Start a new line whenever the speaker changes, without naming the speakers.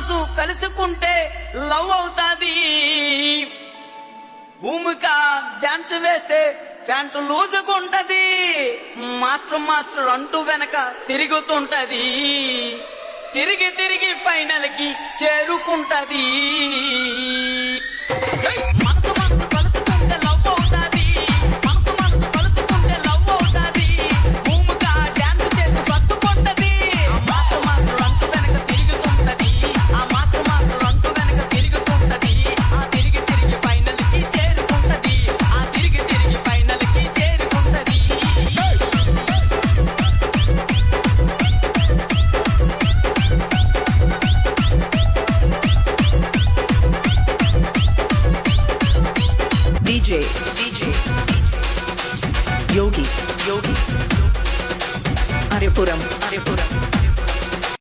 మనసు కలుసుకుంటే లవ్ అవుతాది. భూమిక డాన్స్ వేస్తే ప్యాంటు లూజుకుంటది. మాస్టర్ మాస్టర్ అంటూ వెనక తిరుగుతుంటది. తిరిగి తిరిగి ఫైనల్ కి చేరుకుంటది. మనసు మనసు కలుసుకుంటే లవ్ అవుతాది. మనసు మనసు కలుసుకుంటే లవ్ అవుతాది. భూమిక డాన్స్ చేస్తూ సర్దుకుంటది. ఆ మాస్టర్ మాస్టర్ అంటూ వెనక తిరుగుతుంటది. ఆ మాస్టర్ మాస్టర్ అంటూ వెనక తిరుగుతుంటది. ఆ తిరిగి తిరిగి ఫైనల్ కి చేరుకుంటది. ఆ తిరిగి తిరిగి ఫైనల్ కి చేరుకుంటది.
DJ Yogi Aripuram